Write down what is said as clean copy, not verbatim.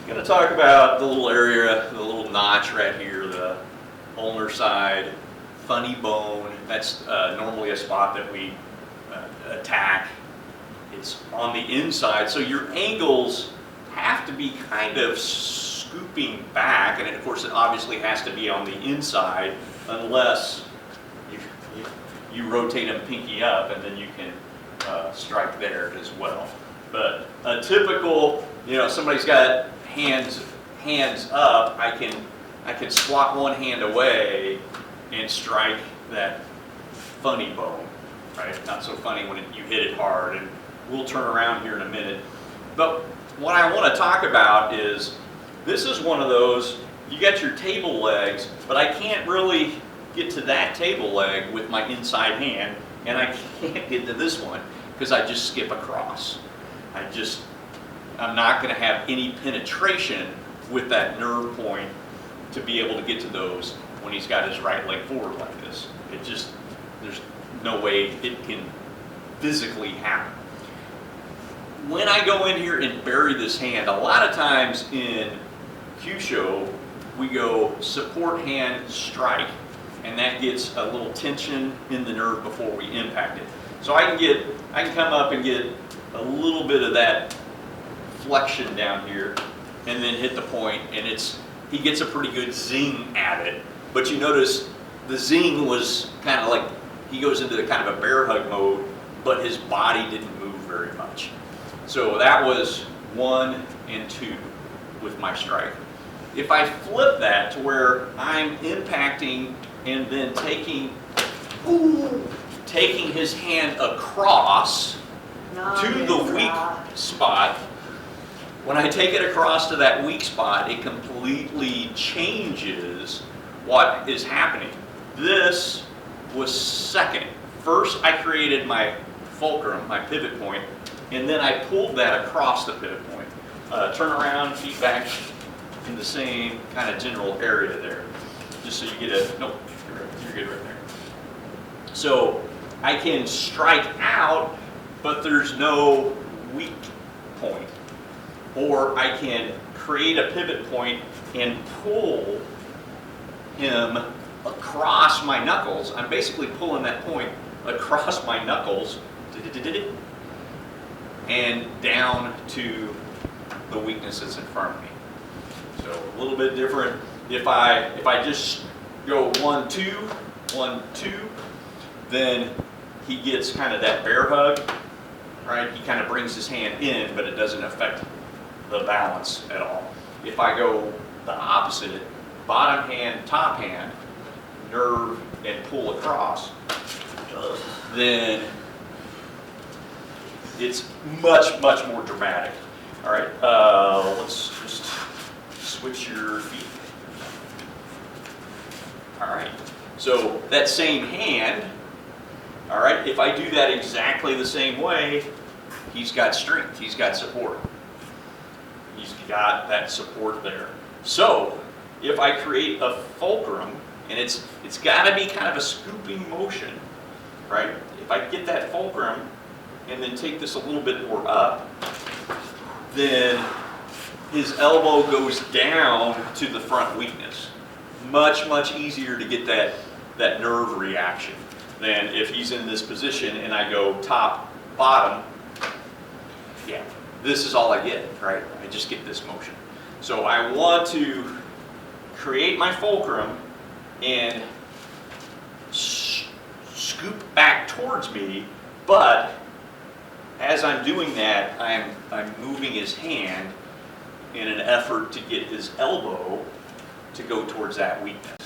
I'm going to talk about the little area, the little notch right here, the ulnar side, funny bone. That's normally a spot that we attack. It's on the inside, so your angles have to be kind of scooping back, and of course it obviously has to be on the inside unless you rotate them pinky up, and then you can strike there as well. But a typical, somebody's got hands up, I can swap one hand away and strike that funny bone, right? Not so funny when you hit it hard, and we'll turn around here in a minute. But what I want to talk about is, this is one of those, you got your table legs, but I can't really get to that table leg with my inside hand, and I can't get to this one because I just skip across. I'm not going to have any penetration with that nerve point to be able to get to those when he's got his right leg forward like this. There's no way it can physically happen. When I go in here and bury this hand, a lot of times in Kyusho, we go support hand strike, and that gets a little tension in the nerve before we impact it. So I can come up and get a little bit of that flexion down here, and then hit the point, and he gets a pretty good zing at it. But you notice the zing was kind of like, he goes into the kind of a bear hug mode, but his body didn't move very much. So that was 1 and 2 with my strike. If I flip that to where I'm impacting and then taking his hand across to the weak spot, when I take it across to that weak spot, it completely changes what is happening. This was second. First, I created my fulcrum, my pivot point, and then I pulled that across the pivot point. Turn around, feet back in the same kind of general area there. Just so you get nope, you're good right there. So I can strike out, but there's no weak point. Or I can create a pivot point and pull him across my knuckles. I'm basically pulling that point across my knuckles and down to the weakness that's in front of me. So a little bit different. If I just go 1, 2, 1, 2, then he gets kind of that bear hug, right? He kind of brings his hand in, but it doesn't affect the balance at all. If I go the opposite, bottom hand, top hand, nerve, and pull across, then it's much, much more dramatic. All right, let's just switch your feet. All right, so that same hand, all right, if I do that exactly the same way, he's got strength, he's got support. He's got that support there. So if I create a fulcrum, and it's got to be kind of a scooping motion, right? If I get that fulcrum and then take this a little bit more up, then his elbow goes down to the front weakness. Much, much easier to get that nerve reaction than if he's in this position and I go top, bottom. Yeah, this is all I get, right? I just get this motion. So I want to create my fulcrum and scoop back towards me, but as I'm doing that, I'm moving his hand in an effort to get his elbow to go towards that weakness.